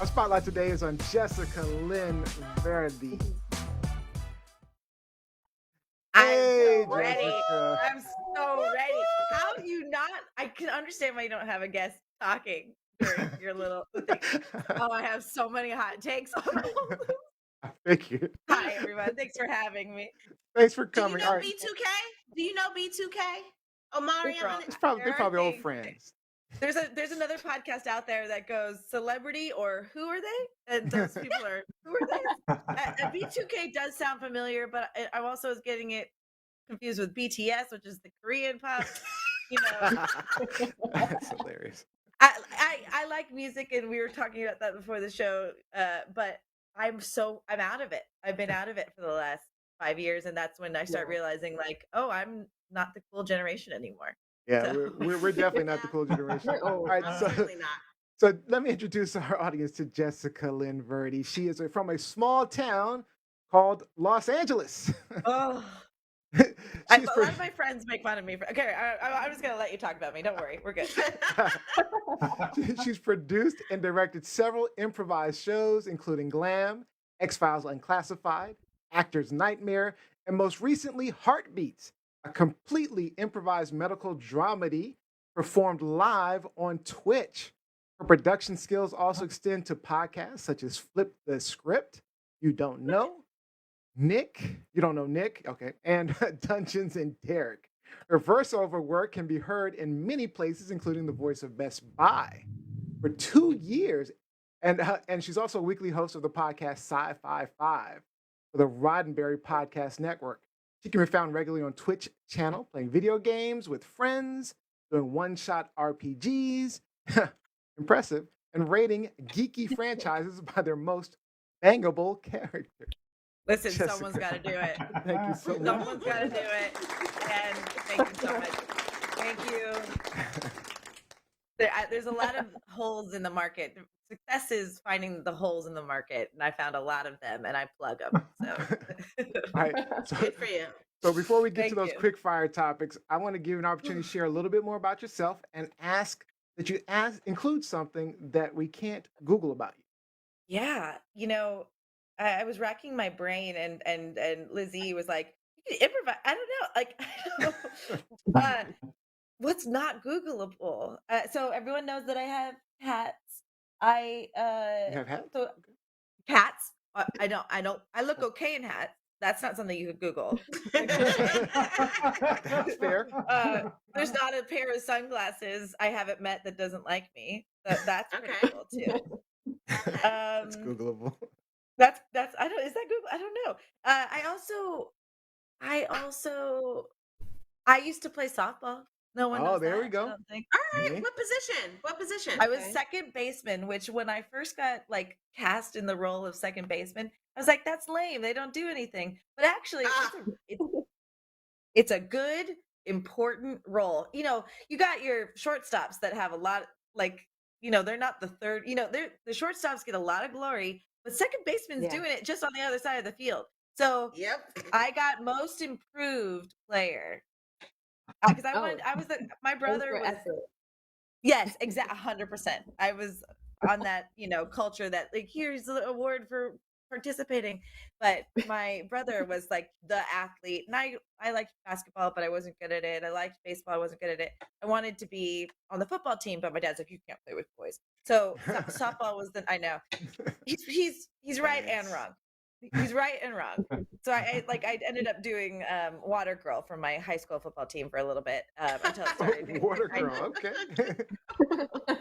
Our spotlight today is on Jessica Lynn Verdi. I'm Hey, so ready. Jessica. I'm so ready. How do you not? I can understand why you don't have a guest talking during your little thing. Oh, I have so many hot takes on all of them. I figured. Hi, everyone. Thanks for having me. Thanks for Do you coming. know All right. B2K? Do you know B2K? Omari and Girl, They're there are probably old things. friends. There's another podcast out there that goes celebrity or who are they? And those people are who are they? And B2K does sound familiar, but I also was getting it confused with BTS, which is the Korean pop. You know, That's hilarious. I like music, and we were talking about that before the show. But I'm out of it. I've been out of it for the last 5 years, and that's when I start realizing, like, oh, I'm not the cool generation anymore. Yeah, So. we're definitely not the cool generation. We're old. All right, I'm so certainly not. so let me introduce our audience to Jessica Lynn Verdi. She is from a small town called Los Angeles. Oh, She's a lot of my friends make fun of me. Okay, I'm just gonna let you talk about me. Don't worry, we're good. She's produced and directed several improvised shows, including Glam, X-Files Unclassified, Actor's Nightmare, and most recently, Heartbeats, a completely improvised medical dramedy performed live on Twitch. Her production skills also extend to podcasts such as Flip the Script, You Don't Know, Nick, you don't know Nick, okay, and Dungeons and Derek. Her voiceover work can be heard in many places, including the voice of Best Buy for 2 years, and she's also a weekly host of the podcast Sci-Fi 5 for the Roddenberry Podcast Network. She can be found regularly on Twitch channel playing video games with friends, doing one-shot RPGs, impressive, and rating geeky franchises by their most bangable character. Listen, Jessica. someone's got to do it. Thank you so much. Someone's got to do it. And thank you so much. Thank you. There's a lot of holes in the market. Success is finding the holes in the market, and I found a lot of them, and I plug them. So, All right. Good for you. So before we get to Thank those you. quick fire topics, I want to give you an opportunity to share a little bit more about yourself and ask that you include something that we can't Google about you. Yeah, I was racking my brain, and Lizzie was like, "You can improvise." I don't know, like, I don't know. What's not Googleable? So everyone knows that I have hats. You have hats? So hats. I don't. I look okay in hats. That's not something you could Google. That's fair. There's not a pair of sunglasses I haven't met that doesn't like me. That's pretty Okay. cool too. That's Googleable. That's I don't. Is that Google? I don't know. I used to play softball. No one knows there that, we go. I don't think. All right. Me? What position? What position? I was second baseman, which when I first got like cast in the role of second baseman, I was like, that's lame. They don't do anything. But actually, it's a good, important role. You got your shortstops that have a lot, like, they're not the third, the shortstops get a lot of glory, but second baseman's doing it just on the other side of the field. So Yep. I got most improved player. Because my brother was, yes, exactly, 100%. I was on that, culture that, like, here's the award for participating. But my brother was like the athlete, and I liked basketball, but I wasn't good at it. I liked baseball, I wasn't good at it. I wanted to be on the football team, but my dad's like, you can't play with boys. So softball was I know. He's right and wrong. He's right and wrong. So I ended up doing water girl for my high school football team for a little bit until it started. Water girl, okay.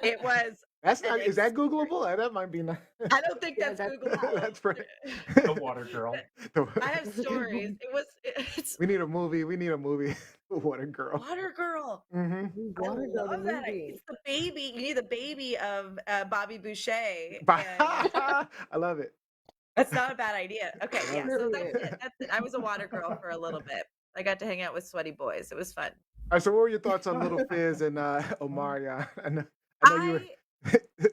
It was. That's not. Is that Googleable? That might be not. I don't think that's Googleable. That's right. The water girl. I have stories. It's We need a movie. Water girl. Water Girl. Mm-hmm. I love that. It's the baby. You need the baby of Bobby Boucher. I love it. That's not a bad idea. Okay, yeah. So that's it. I was a water girl for a little bit. I got to hang out with sweaty boys. It was fun. All right. So, what were your thoughts on Little Fizz and Omari? I know you were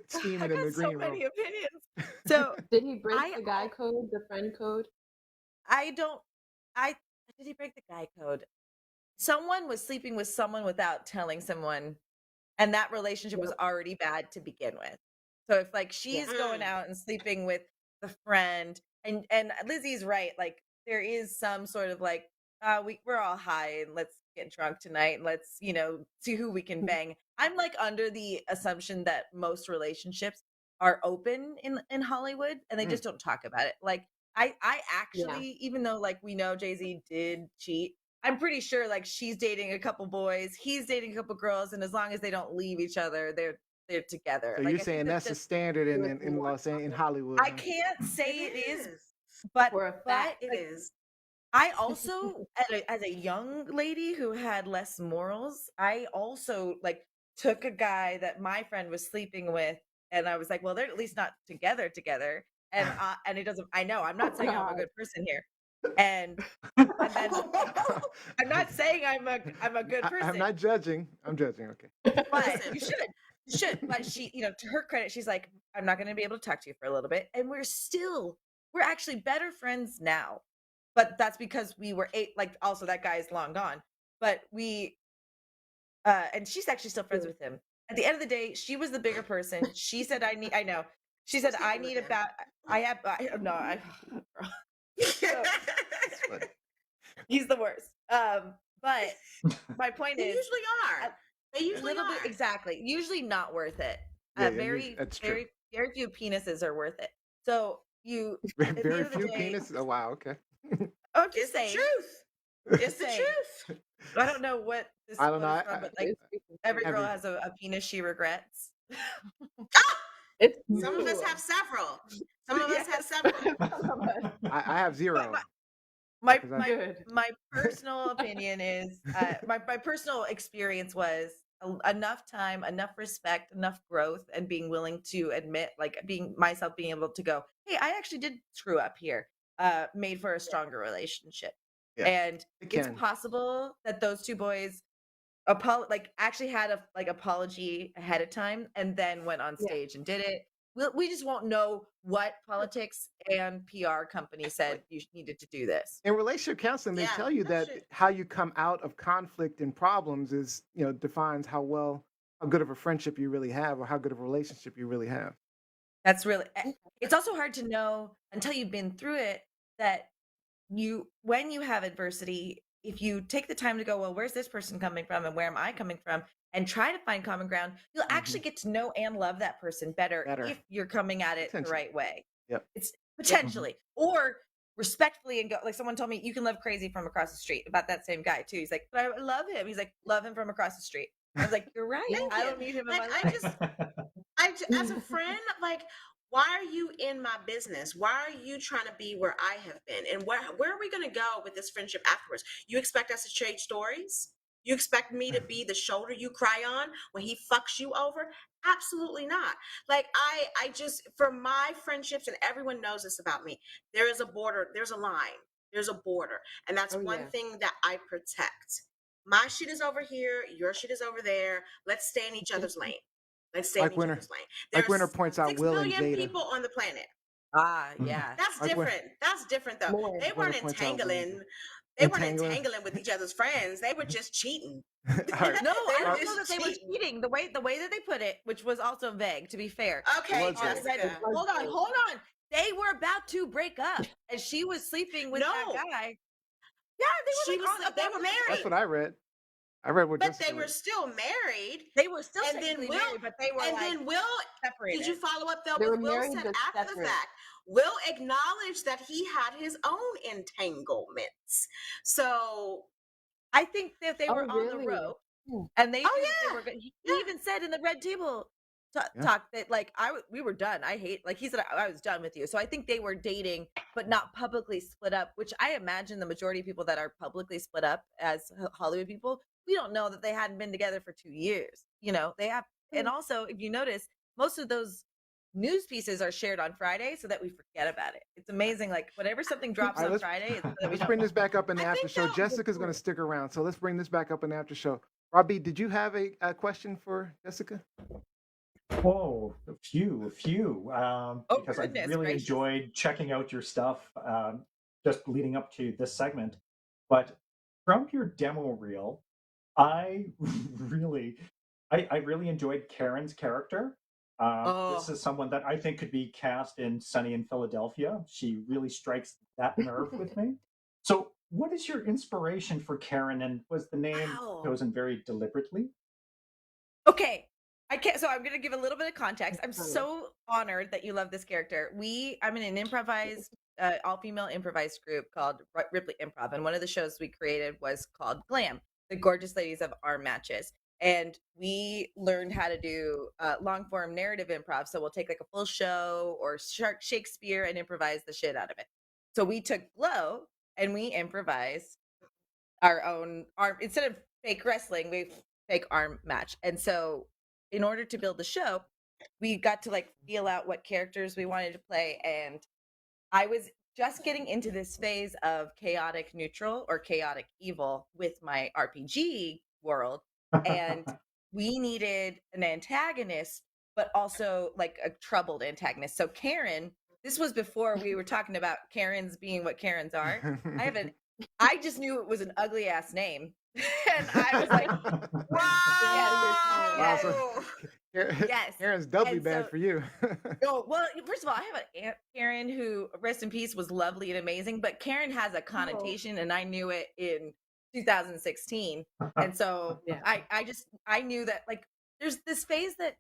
steaming in the green so room. many opinions. So did he break the guy code, the friend code? Did he break the guy code? Someone was sleeping with someone without telling someone, and that relationship was already bad to begin with. So if like she's going out and sleeping with the friend, and Lizzie's right, like there is some sort of like we're all high and let's get drunk tonight and let's see who we can bang. I'm like under the assumption that most relationships are open in Hollywood and they just don't talk about it. Like I actually, even though like we know Jay-Z did cheat, I'm pretty sure like she's dating a couple boys, he's dating a couple girls, and as long as they don't leave each other, they're together. So like, you're saying that's the standard in Los Angeles, in Hollywood? I can't say it is, but it is. I also, as a young lady who had less morals, I also like took a guy that my friend was sleeping with, and I was like, well, they're at least not together, and it doesn't. I know I'm not saying I'm a good person here, and then I'm not saying I'm a good person. I'm not judging. I'm judging. Okay, but you should. But she, to her credit, she's like, I'm not going to be able to talk to you for a little bit, and we're actually better friends now. But that's because we were also that guy is long gone. But we, and she's actually still friends with him. At the end of the day, she was the bigger person. She said, I know. She said, I need so, he's the worst. But my point is, usually are. They usually a little are. bit, exactly. Usually not worth it. Very few penises are worth it. So very few penises. Oh wow, okay. Oh, just say truth. It's the truth. I don't know what this I don't know. From, but like every girl has a penis she regrets. Some of us have several. Some of us have several. I have zero. My personal opinion is my personal experience was enough time, enough respect, enough growth, and being willing to admit, like being able to go, hey, I actually did screw up here, made for a stronger relationship. And it's possible that those two boys actually had a apology ahead of time and then went on stage and did it. We just won't know what politics and PR company said you needed to do this. In relationship counseling, they tell you that how you come out of conflict and problems is, defines how good of a friendship you really have or how good of a relationship you really have. That's really, it's also hard to know until you've been through it that when you have adversity, if you take the time to go, well, where's this person coming from and where am I coming from, and try to find common ground, you'll actually get to know and love that person better if you're coming at it the right way. It's potentially or respectfully, and go like someone told me you can love crazy from across the street about that same guy too. He's like, but I love him. He's like, love him from across the street. I was like, you're right. I don't need him in my life. I as a friend, like, why are you in my business? Why are you trying to be where I have been? And where are we going to go with this friendship afterwards? You expect us to trade stories? You expect me to be the shoulder you cry on when he fucks you over? Absolutely not. Like, I just, for my friendships, and everyone knows this about me, there is a border, there's a line, there's a border. And that's one thing that I protect. My shit is over here, your shit is over there. Let's stay in each other's lane. Let's stay in each other's lane. Like Winter points out, 6 Will and billion Jada. people on the planet. Yeah. That's different. That's different, though. They weren't entangling. They weren't entangling with each other's friends. They were just cheating. No, I don't know that they were cheating. The way that they put it, which was also vague, to be fair. Okay, hold on. They were about to break up, and she was sleeping with that guy. Yeah, they were married. That's what I read. I read what. But they were still married. They were still married, but they were then Will separated. Did you follow up though? Will said after the fact, Will acknowledged that he had his own entanglements. So I think that they were on the rope, and they were good. He even said in the red table talk that like we were done. He said I was done with you. So I think they were dating, but not publicly split up. Which I imagine the majority of people that are publicly split up as Hollywood people, we don't know that they hadn't been together for 2 years. They have, and also if you notice, most of those news pieces are shared on Friday so that we forget about it. It's amazing. Like whenever something drops on Friday, let's bring this back up in the after show. Jessica's going to stick around, so let's bring this back up in the after show. Robbie, did you have a question for Jessica? Oh, a few. Because I really enjoyed checking out your stuff just leading up to this segment. But from your demo reel, I really enjoyed Karen's character. This is someone that I think could be cast in Sunny in Philadelphia. She really strikes that nerve with me. So, what is your inspiration for Karen, and was the name chosen very deliberately? Okay. I can't. So I'm going to give a little bit of context. I'm so honored that you love this character. I'm in an improvised, all-female improvised group called Ripley Improv, and one of the shows we created was called Glam, the Gorgeous Ladies of Arm Matches. And we learned how to do long-form narrative improv. So we'll take like a full show or Shakespeare and improvise the shit out of it. So we took Glow and we improvised our own arm instead of fake wrestling. We fake arm match. And so in order to build the show, we got to like feel out what characters we wanted to play. And I was just getting into this phase of chaotic neutral or chaotic evil with my RPG world. And we needed an antagonist, but also like a troubled antagonist. So Karen, this was before we were talking about Karens being what Karens are. I just knew it was an ugly ass name. And I was like, wow. Yes. Karen's doubly bad for you. Well, first of all, I have an aunt Karen who, rest in peace, was lovely and amazing, but Karen has a connotation, and I knew it in 2016. And so I knew that like there's this phase that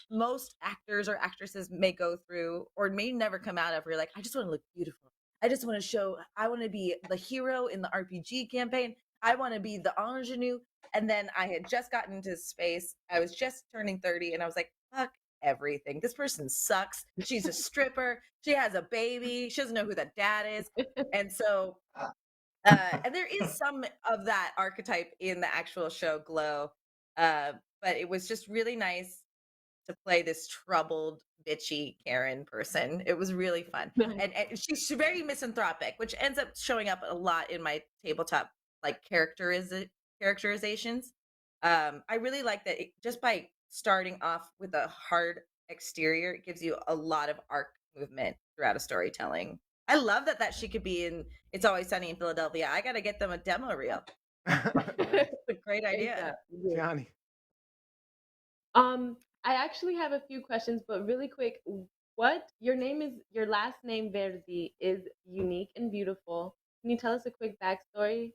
most actors or actresses may go through or may never come out of where you're like, I just want to look beautiful. I just want to show, I want to be the hero in the RPG campaign. I want to be the ingenue. And then I had just gotten into space. I was just turning 30 and I was like, fuck everything. This person sucks. She's a stripper. She has a baby. She doesn't know who that dad is. And so, and there is some of that archetype in the actual show Glow. But it was just really nice to play this troubled, bitchy Karen person. It was really fun. And she's very misanthropic, which ends up showing up a lot in my tabletop like characterizations. I really like that just by starting off with a hard exterior, it gives you a lot of arc movement throughout a storytelling. I love that she could be in It's Always Sunny in Philadelphia. I got to get them a demo reel. It's a great idea. Johnny. I actually have a few questions, but really quick, your last name Verdi is unique and beautiful. Can you tell us a quick backstory?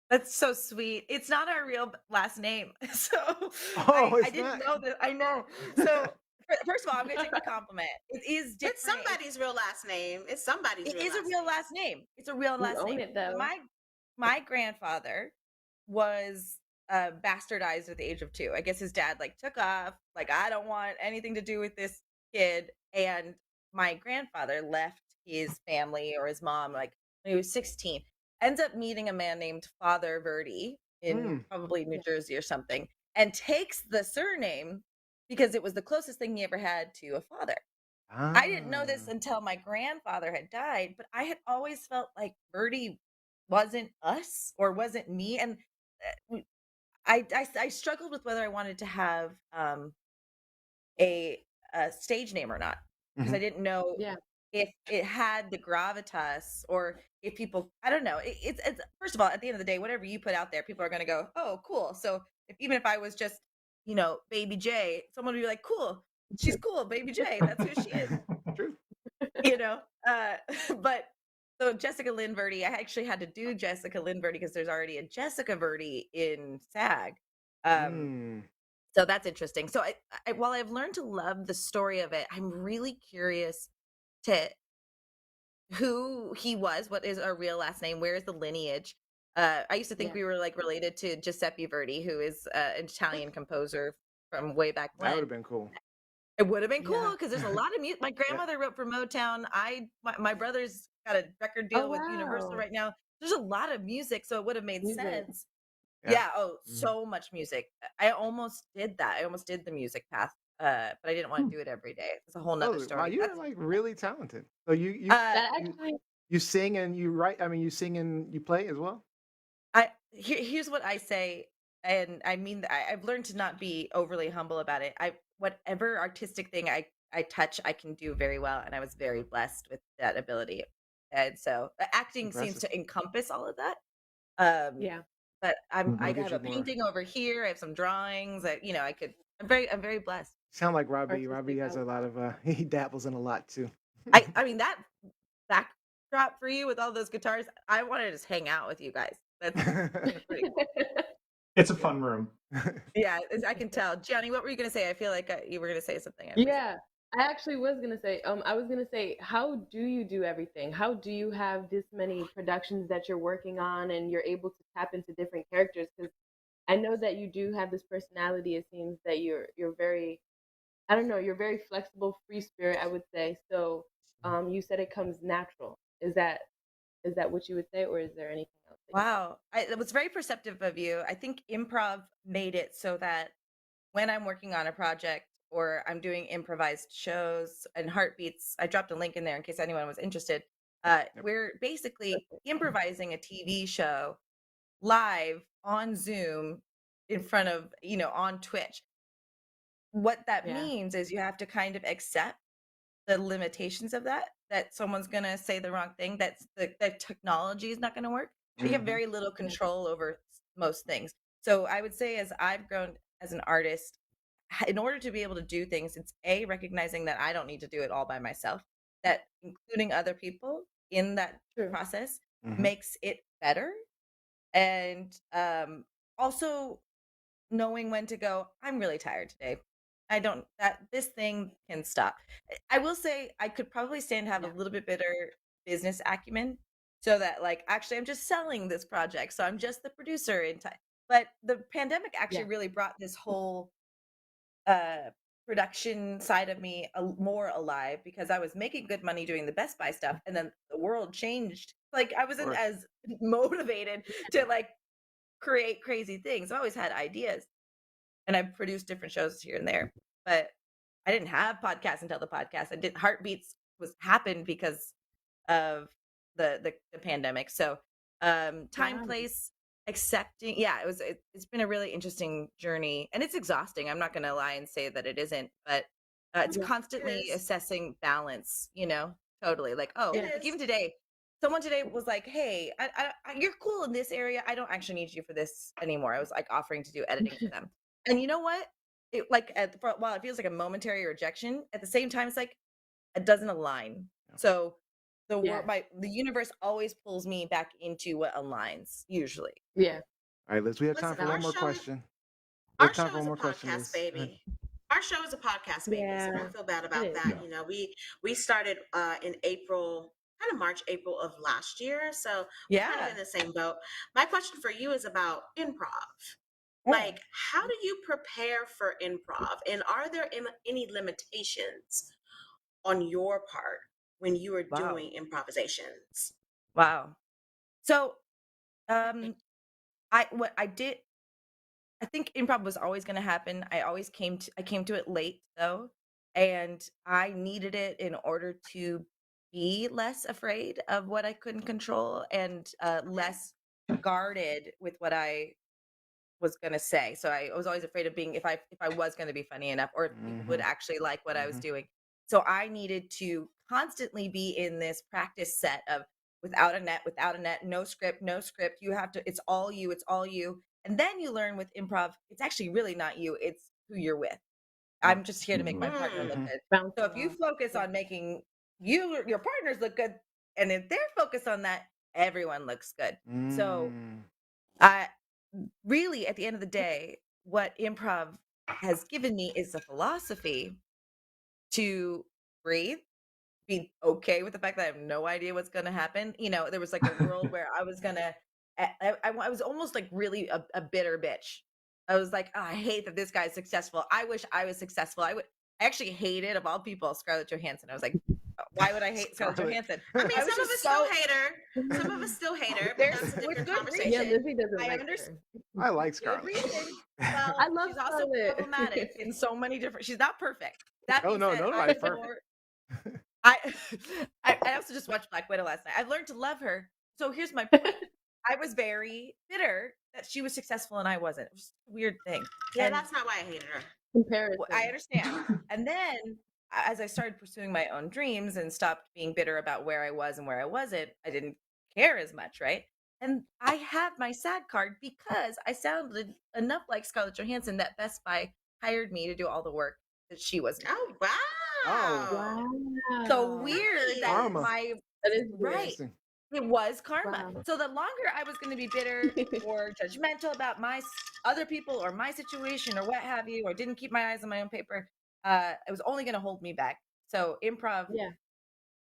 That's so sweet. It's not our real last name. So I didn't know that. I know. So first of all, I'm going to take the compliment. It is different. It's somebody's real last name. It's somebody's It is a real last name. It's a real last name. It, though. My grandfather was bastardized at the age of 2. I guess his dad like took off. Like, I don't want anything to do with this kid. And my grandfather left his family or his mom like when he was 16. Ends up meeting a man named Father Verdi in probably New Jersey or something, and takes the surname because it was the closest thing he ever had to a father. I didn't know this until my grandfather had died, but I had always felt like Verdi wasn't us or wasn't me. And I struggled with whether I wanted to have a stage name or not, because I didn't know if it had the gravitas or if people, I don't know. It's first of all, at the end of the day, whatever you put out there, people are going to go, oh, cool. So even if I was just, Baby J, someone would be like, cool, she's cool, Baby J, that's who she is. True. But so Jessica Lynn Verdi, I actually had to do Jessica Lynn Verdi because there's already a Jessica Verdi in SAG. So that's interesting. So while I've learned to love the story of it, I'm really curious to who he was, what is our real last name, where is the lineage. I used to think we were like related to Giuseppe Verdi, who is an Italian composer from way back when. That would have been cool. It would have been cool because there's a lot of music. My grandmother wrote for Motown. My brother's got a record deal with Universal right now. There's a lot of music, so it would have made sense. Yeah. So much music. I almost did that. I almost did the music path, but I didn't want to do it every day. It's a whole nother story. Wow, you're like really talented. So you sing and you write. I mean, you sing and you play as well. Here's what I say, and I mean, I've learned to not be overly humble about it. Whatever artistic thing I touch, I can do very well, and I was very blessed with that ability. And so acting seems to encompass all of that. But I have a painting over here. I have some drawings. I'm very blessed. Sound like Robbie. Robbie has a lot of he dabbles in a lot too. I mean that backdrop for you with all those guitars, I want to just hang out with you guys. That's pretty cool. It's a fun room. Yeah, I can tell. Gianni, what were you going to say? I feel like you were going to say something. Yeah, I actually was going to say, I was going to say, how do you do everything? How do you have this many productions that you're working on and you're able to tap into different characters? Because I know that you do have this personality. It seems that you're very, I don't know, you're very flexible, free spirit, I would say. So you said it comes natural. Is that what you would say, or is there anything else? Wow, it was very perceptive of you. I think improv made it so that when I'm working on a project or I'm doing improvised shows and heartbeats, I dropped a link in there in case anyone was interested. We're basically improvising a TV show live on Zoom in front of, on Twitch. What that means is you have to kind of accept the limitations of that someone's going to say the wrong thing, that technology is not going to work. You have very little control over most things. So I would say, as I've grown as an artist, in order to be able to do things, it's recognizing that I don't need to do it all by myself, that including other people in that process makes it better. And also knowing when to go, I'm really tired today. This thing can stop. I will say I could probably stand to have a little bit better business acumen, so that actually I'm just selling this project, so I'm just the producer in time. But the pandemic actually really brought this whole production side of me more alive, because I was making good money doing the Best Buy stuff, and then the world changed. I wasn't as motivated to create crazy things. I always had ideas, and I've produced different shows here and there, but I didn't have podcasts until the podcast. Heartbeats happened because of the pandemic. So time, place, accepting. Yeah, it's been a really interesting journey, and it's exhausting. I'm not going to lie and say that it isn't, but it's constantly assessing balance, totally. Even today, someone today was like, hey, you're cool in this area. I don't actually need you for this anymore. I was offering to do editing for them. And you know what? While it feels like a momentary rejection, at the same time, it's it doesn't align. So the universe always pulls me back into what aligns, usually. Yeah. All right, Liz, we have time for one more question. Our show is a podcast, baby. Our show is a podcast, baby. So don't feel bad about that. We started in April, kind of March, April of last year. So we're kind of in the same boat. My question for you is about improv. How do you prepare for improv? And are there any limitations on your part when you are doing improvisations? Wow. So, I think improv was always going to happen. I came to it late though, and I needed it in order to be less afraid of what I couldn't control, and less guarded with what I was going to say. So I was always afraid of being, if I was going to be funny enough, or if people would actually like what I was doing. So I needed to constantly be in this practice set of without a net, no script. You have to, it's all you. And then you learn with improv, it's actually really not you, it's who you're with. I'm just here to make my partner look good. So if you focus on making your partners look good, and if they're focused on that, everyone looks good. So I really, at the end of the day, what improv has given me is a philosophy to breathe, be okay with the fact that I have no idea what's going to happen. There was a world where I was gonna, I was almost really a bitter bitch. I was like, oh, I hate that this guy's successful. I wish I was successful. I actually hated, of all people, Scarlett Johansson. I was like, why would I hate Scarlett Johansson? I mean, some of us still hate her. Some of us still hate her, but that's a different conversation. Yeah, Lizzie doesn't like her. I like Scarlett. Well, I love she's also problematic in so many different. She's not perfect. That no, nobody's perfect. I also just watched Black Widow last night. I've learned to love her. So here's my point. I was very bitter that she was successful and I wasn't. It was just a weird thing. Yeah, and that's not why I hated her. Comparison. I understand. And then as I started pursuing my own dreams and stopped being bitter about where I was and where I wasn't, I didn't care as much, right? And I have my SAG card because I sounded enough like Scarlett Johansson that Best Buy hired me to do all the work. that she wasn't. Oh wow! Oh. Wow. So weird that Karma. That is right. Interesting. It was karma. Wow. So the longer I was going to be bitter or judgmental about other people or my situation or what have you, or didn't keep my eyes on my own paper, it was only going to hold me back. So improv Yeah.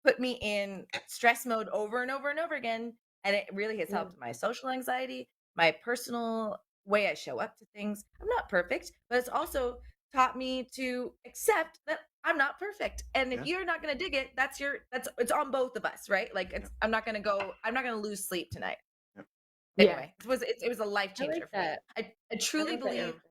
put me in stress mode over and over and over again, and it really has Yeah. helped my social anxiety, my personal way I show up to things. I'm not perfect, but it's also taught me to accept that I'm not perfect. And if Yeah. you're not going to dig it, it's on both of us, right? Like I'm not going to lose sleep tonight. Yep. Anyway, it was a life I changer like for me. that. I truly like that believe answer.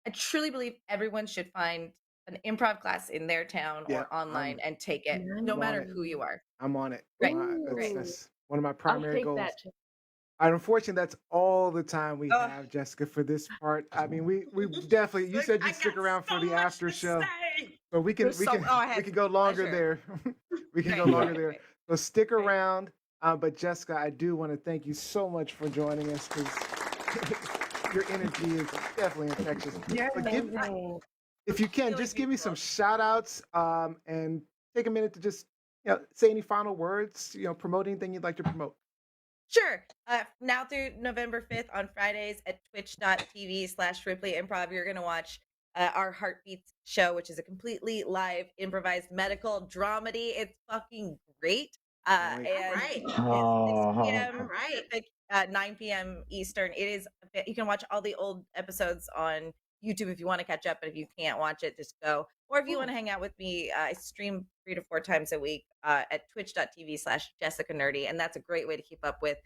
I truly believe everyone should find an improv class in their town Yeah, or online and take it, I'm no on matter it. who you are. I'm on it. Right. Ooh. That's one of my I'll primary take goals. that. And unfortunately, that's all the time we Oh. have, Jessica, for this part. I mean, we definitely. You said you'd stick around for the after show, so we can go longer there. We can go longer there. So stick around. But Jessica, I do want to thank you so much for joining us because your energy is definitely infectious. You're But amazing. if you can, just give me some shout outs and take a minute to just say any final words, promote anything you'd like to promote. Sure. Now through November 5th on Fridays at twitch.tv/Ripley Improv, you're going to watch our Heartbeats show, which is a completely live improvised medical dramedy. It's fucking great. And Right. 6 Oh. p.m. Pacific, 9 p.m. Eastern. It is. You can watch all the old episodes on YouTube if you want to catch up, but if you can't watch it, just go. Or if you want to hang out with me, I stream 3 to 4 times a week at twitch.tv/Jessica Nerdy, and that's a great way to keep up with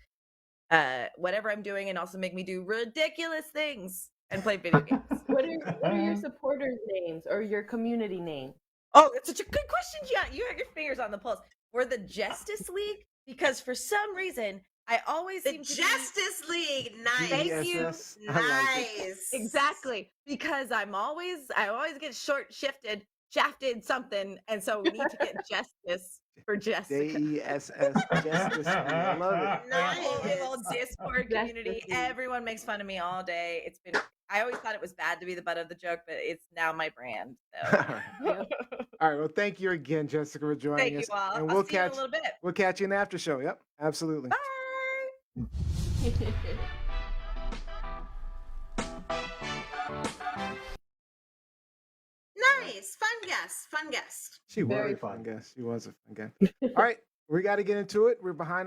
whatever I'm doing and also make me do ridiculous things and play video games. What are your supporters' names or your community name? Oh, that's such a good question, Gian. You have your fingers on the pulse. We're the Justice League because for some reason I always seem to Justice League. Nice. Thank you. Nice. Exactly. Because I always get shafted something, and so we need to get justice for Jessica. JESS, Justice. I love it. Whole Nice. little Discord community. Everyone makes fun of me all day. I always thought it was bad to be the butt of the joke, but it's now my brand. So. All right. Well, thank you again, Jessica, for joining us. Thank you all. And I'll see you in a little bit. We'll catch you in the after show. Yep, absolutely. Bye. Nice. Fun guest. She was Very a fun fun. guest. She was a fun guest. All right. We got to get into it. We're behind